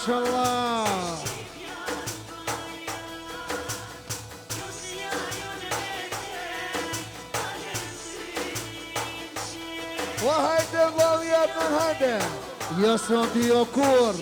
Mashallah. O hajde vali Adnan hajde. Jo s'on ti o kur.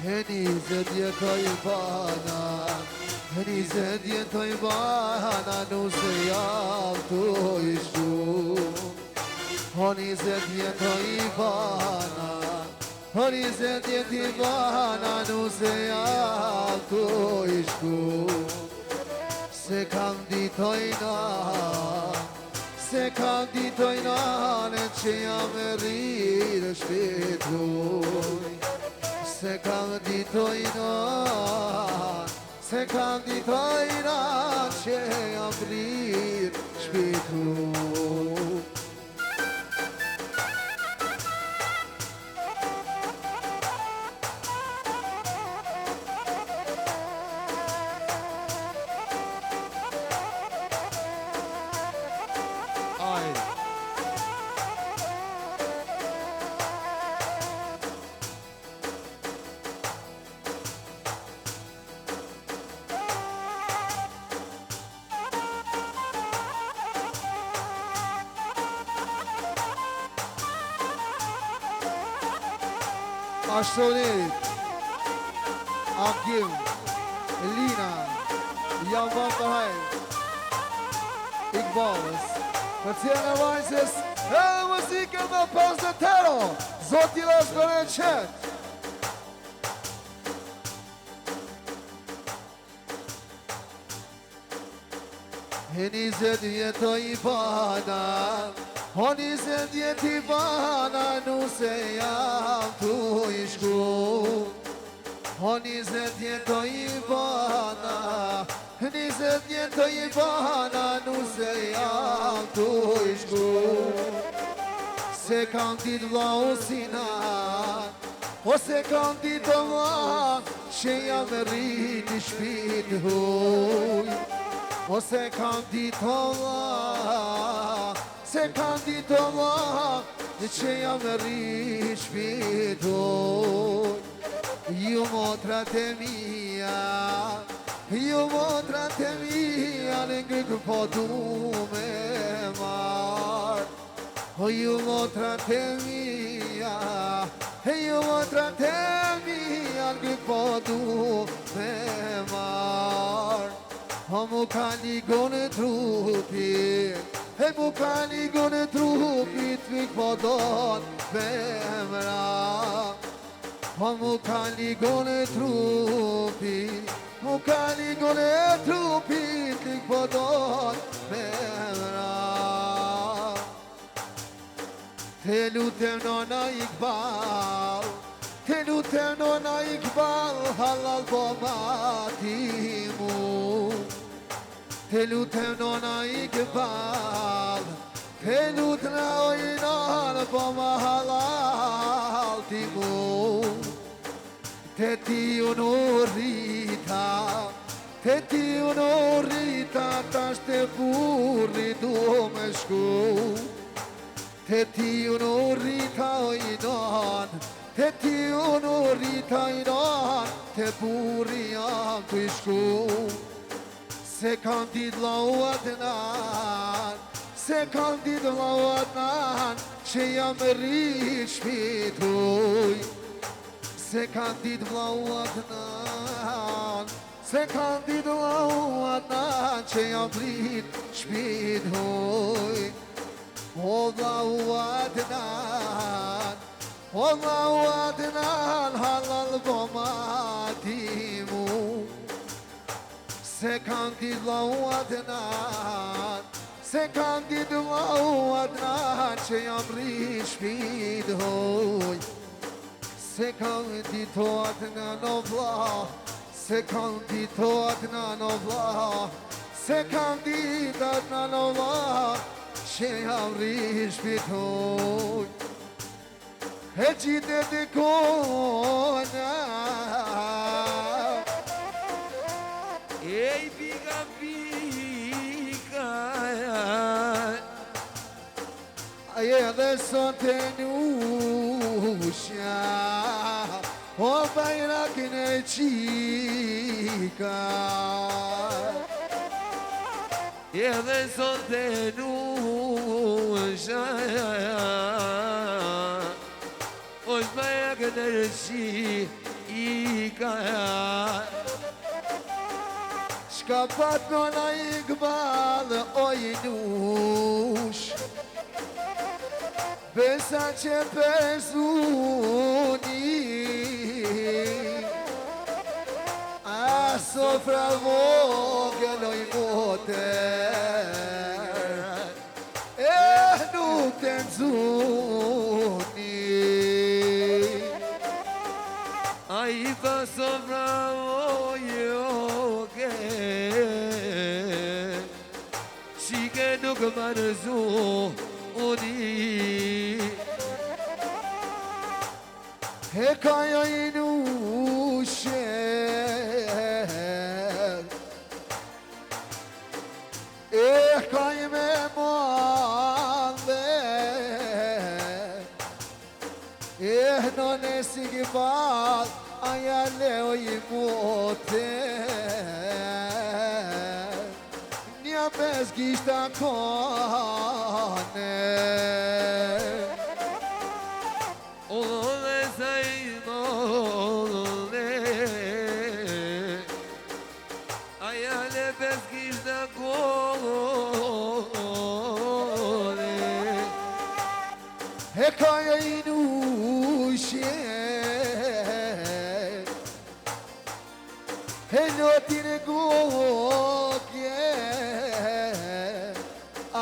Henize djetoj bana, henize djetoj bana, nuse jam tu ishu. Henize djetoj bana, henize djetoj bana, nuse jam tu ishu. Se kam ditojna, se kam ditojna, ne që jam e rrirë shpituj. Se kam ditojna, se kam ditojna, që jam rrirë shpituj. Ashtonit, Akim, Elina, jam van për hajt, Iqbalës, për cilën e vajzës, e muzikën me 50 Zoti las për e qëtë. Henizet jetoj bana, Honizet jeti bana, nuse jam tu ishku. Honizet jetoj bana, Honizet jetoj bana, nuse jam tu ishku. Se kam dit vlau sina, o se kam dit vlau, që jam rrit i shpit huj. O se kam dit vlau, se kanë ditë Allah që jam rri shpitoj. Ju motrat e mia, ju motrat e mia, në ngërkë po du me marë. Ju motrat e mia, ju motrat e mia, në ngërkë po du me marë. Mu ka ligonë trupit, mu ka ligonë trupit, mik po donë femra. Mu ka ligonë trupit, mu ka ligonë trupit, mik po donë femra. Te lutem nona Iqbal, te lutem nona Iqbal, halal po mati mu. Te lutem nona Iqbal, te lutem nona po ma halal ti mu. Te ti unë rrita, tash te burri du me shku. Te ti unë rrita ojnon, te ti unë rrita ojnon, te burri jam të shku. Se kanë ditë lauat nan, se kanë ditë lauat nan, që jam rri shpituj. Se kanë ditë lauat nan, se kanë ditë lauat nan, që jam rri shpituj. O lauat nan, halal bomati mu. Se kanë ditë lauat nan, se kanë ditë lauat nan, që jam rri shpitoj. Se kanë ditë lauat nan o vla, se kanë ditë lauat nan o vla, se kanë ditë lauat nan o vla, që jam rri shpitoj. E qitë e të kona, ej pika pika, aje dhe sot e nusha, o bajrakin e qika. edhe sot e nusha, është baja këtë rëshika. Shka pat nona Iqbal, oj nush, besa që persuni, a sofra vogël oj moter, nuk të nxuni. A i pa sofra oke, shike nuk më rëzuni. E ka jo i nushe, e ka i me mande, e non e si Iqbal, aja leo i mote. Nja mes gishta kone, O dhe sa i dole, aja le pes kishtë kone. e ka jo i nushe, e lotin e gokje,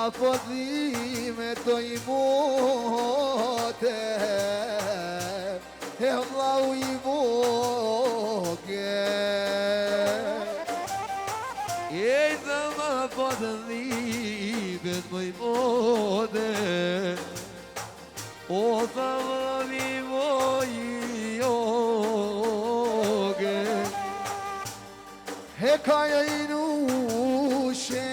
apo dhime të i mote, e vlau i vogje. Ej dhe ma po të dhibet më i mode, o tha vëmi moj joge. E ka jo i nushe,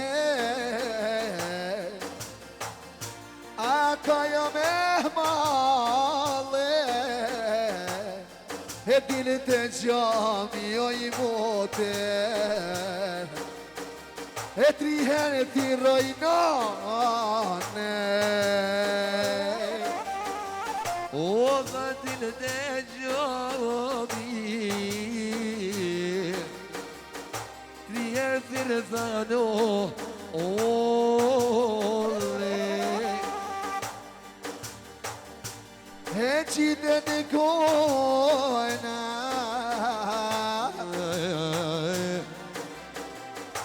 e dilit e gjami o i mote e tri herë ti rojnane o dha dilit e gjami tri herë ti rëthano e qite në kojna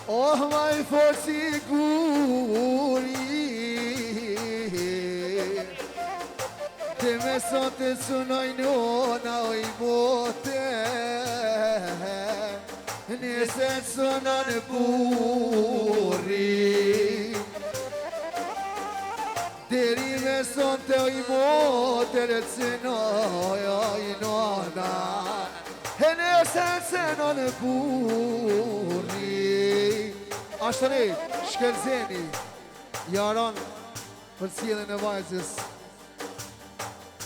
oh maj for siguri te me sot të sunoj nona o i bote nëse sunon burri deri me son të oj moter e cënoj oj nona e nëse cënon burri ashtëri, shkelzeni jaron për cilën e vajzës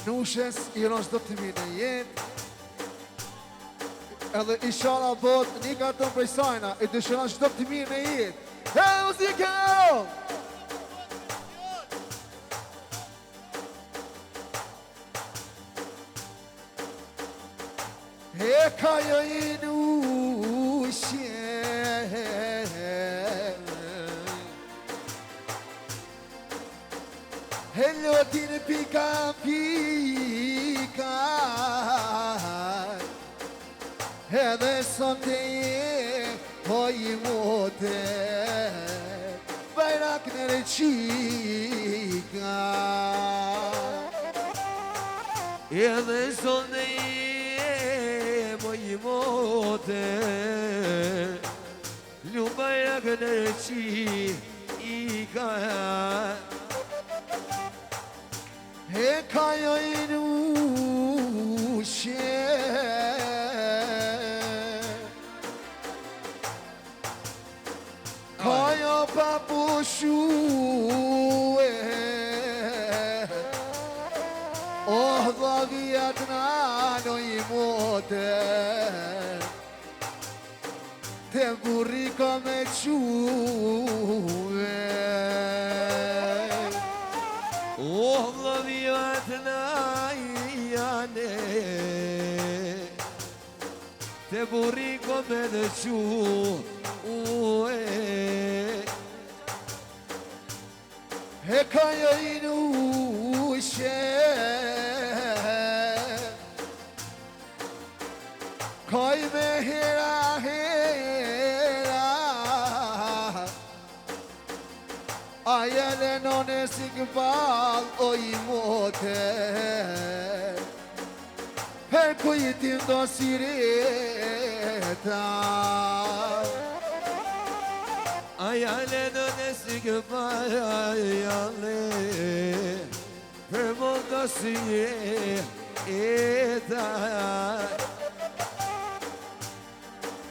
nushes i ron shdo të mine jetë edhe ishala bot një karton prej sajna i dëshiron shdo të mine jetë e muzike e ka jo i nushe e lotin pika pika edhe son të je po i mote bajrak në reqika edhe son të je po i mote lu bajrak në reqika e ka jo i nushe ka jo pa pushue oh dha vijat nano i mote te burri ka me quve oh dha vijat najane te burri ka me quve e ka jo i nushe kaj me hera hera aja le none si këpall o i mote per kujtim do sireta Ayale döne sigmaya ayale per molto si eta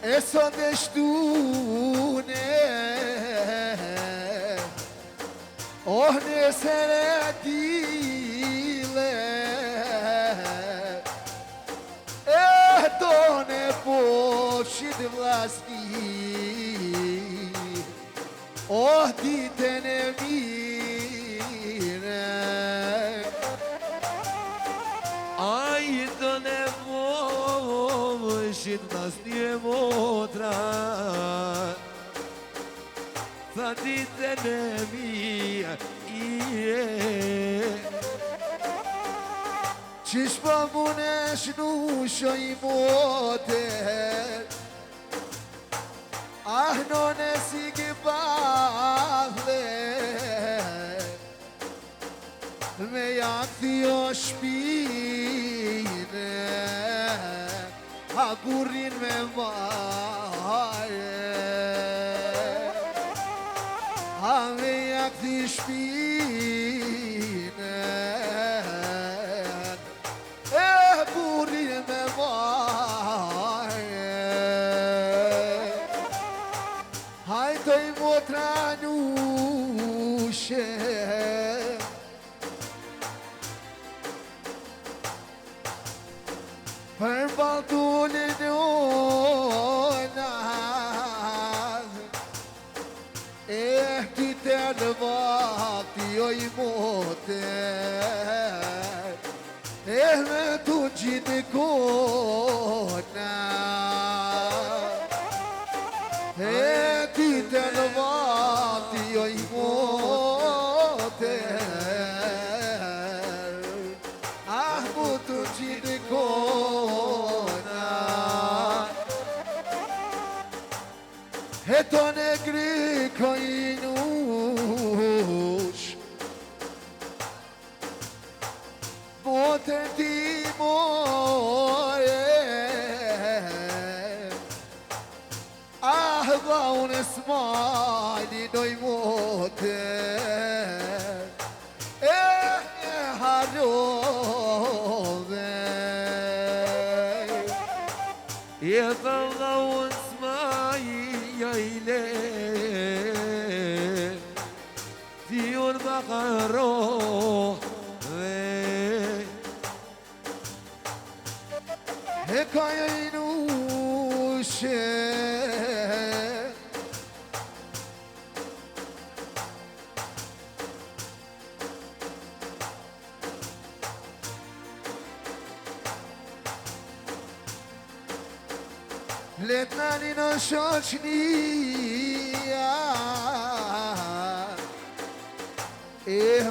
e son deshtune oh nesere dile e done poshit vlaski oh ditën e mire ai done voshit vlaski e motra tha ditën e mia qish pa munesh nusho i mote ah none si këpalle me jakti o shpine a burrin me mare a me jakti shpine e burrin me mare hajtoj motra nushe për baltunin ona ti të në vakti oj mote me tu gjitë kona ti të në vakti oj mote mu tu gjitë kona to negri kojnush Mote ti more va unë smajli doj mote harove Jetë dhe unë smajli Ti unë më karove ka jajnushe Letnani në shoqnia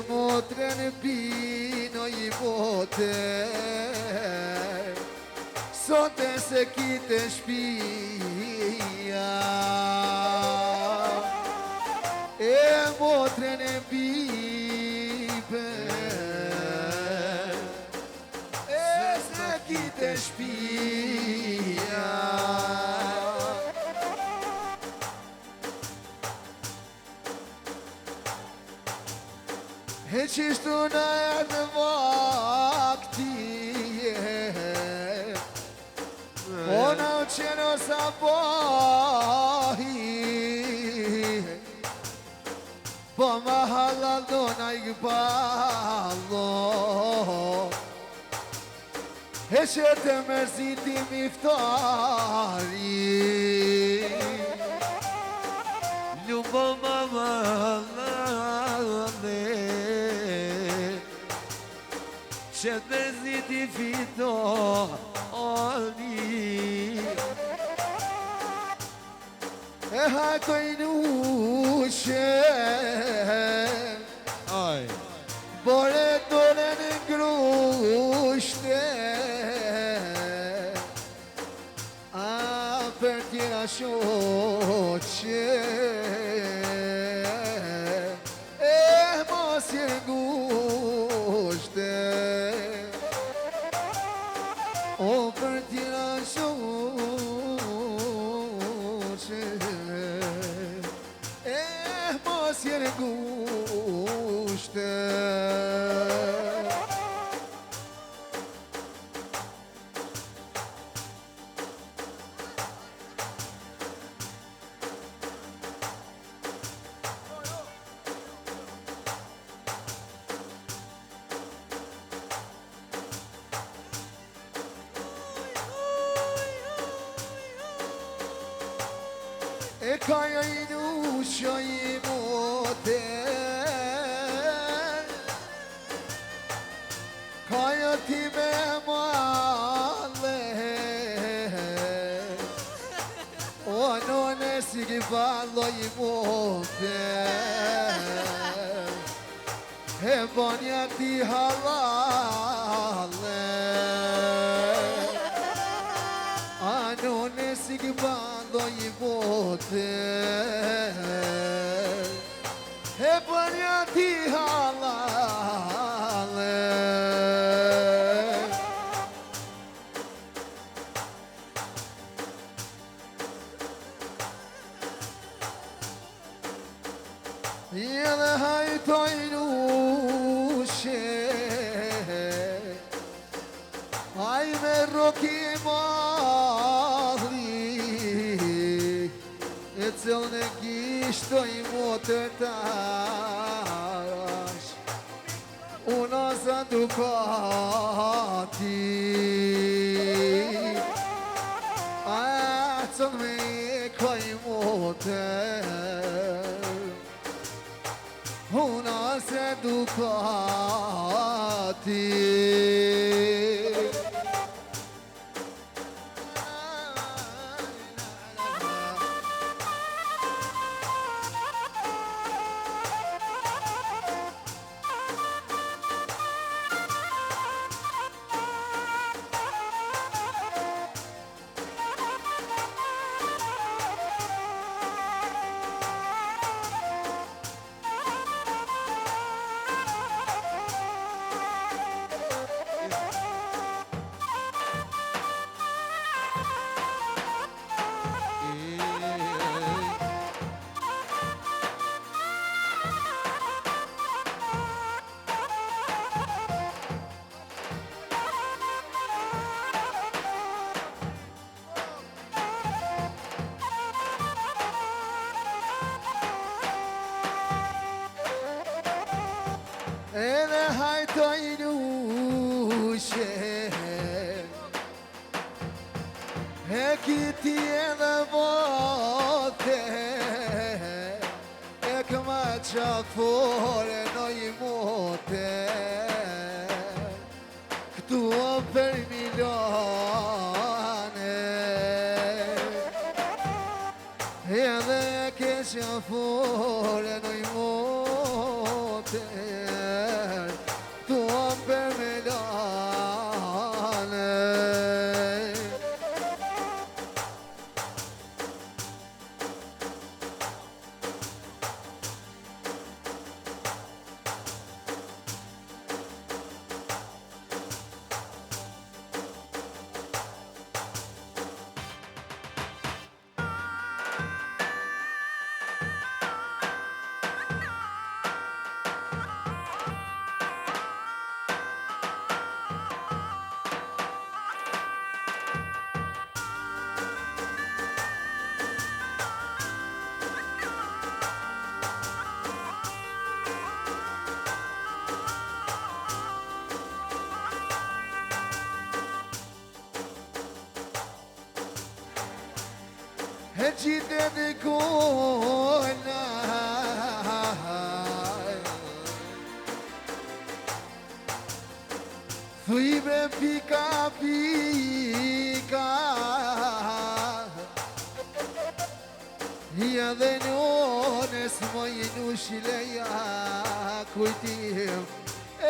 motren bino i mote Sote se kite shpia motren bibe se kite shpia qishtu në erdë vakti Ona u qeno sabahi Po ma halal na i gballo që të mërziti miftari Ljubo ma halale Që të mërziti fitoni hajkoj nushe Bore dore në grushte për tjera shoqe mos jenë gushte për tjera shoqe mos jenë gushte Kaja i nusha i mote Kaja ti me male O none si ki fallo i mote Banja ti halale A none si ki fallo i mote banja ti halale Jele hajtoj nushe Aj me roki madhi Cëllë në gishtoj motër tash Unë asa dukati toj nushe e kiti edhe vote e këma qafore në i mote këtu për milione edhe ke qafore në i mote këtu për milione e gjithë edhe kona thujme pika pika ja dhe njones moj nushileja kujtim e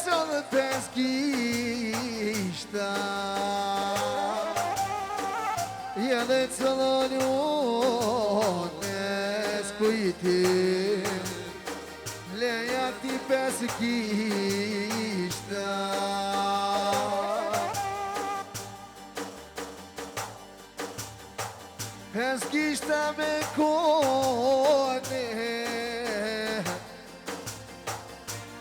cëllë pes kishta ja dhe cëllë njones kujtim leja ti pes kishta pes kishta me kone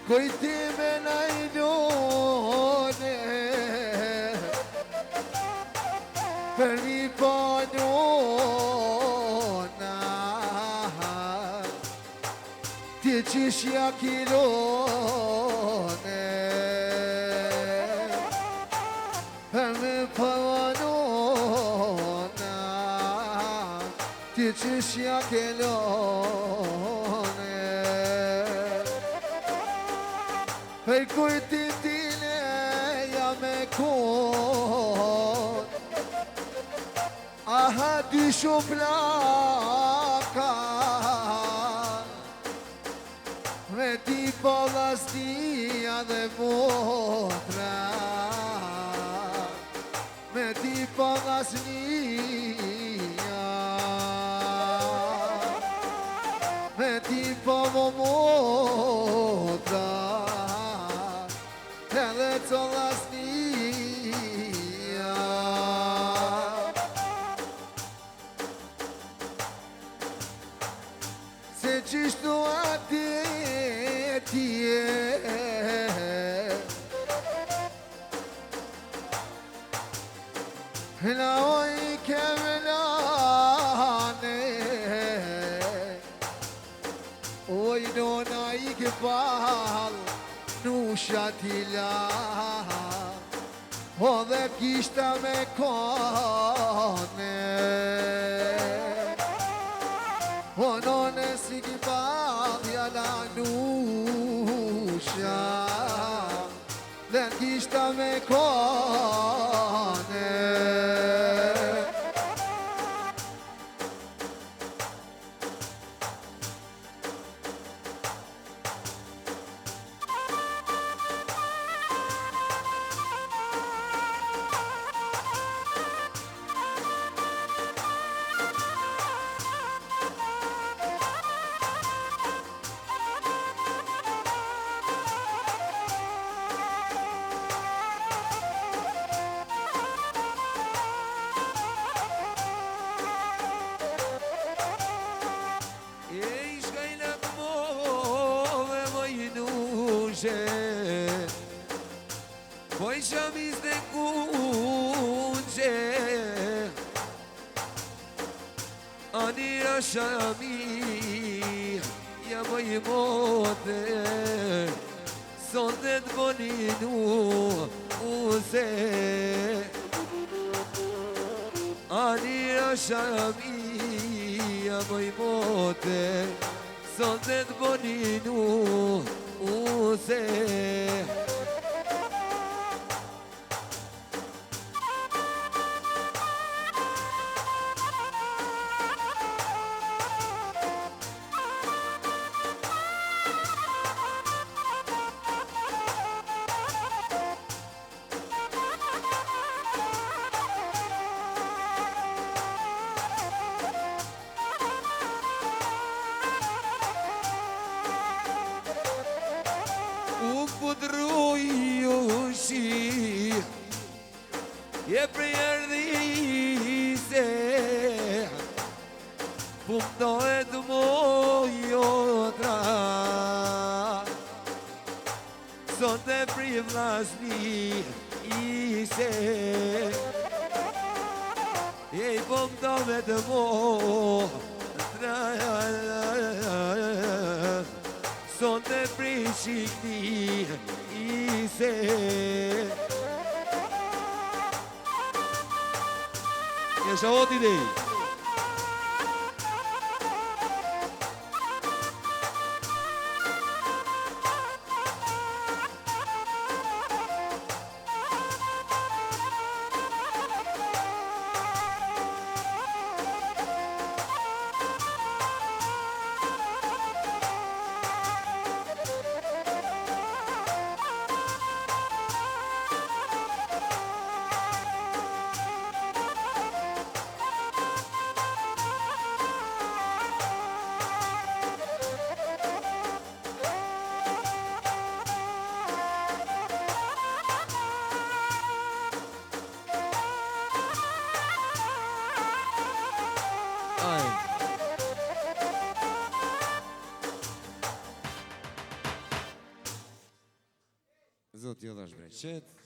kujtime na i njone për mi po njona ti qishja kilone për mi po njona ti qishja kilone për kujtim tine ja me kon aha dy shumplaka me ti palastia dhe motra me ti palasnia me ti motra edhe colasnia se qishtu atje tje la oj kemelane oj nona i këpal nusha tila o dhe kishta me kone o none si këpal la nusha dhe kishta me kone Poi shamis de kunje Anira shami Ya moj mote Sonde të boninu se Ani ashamia moj mote Sonde të boninu se Je për jërdi se Pumdohet mojotra Sonte privlasni i se Jej pumdohet mojotra Sonte prishikni i se Jesha oti dhe Zot jo dhash breqet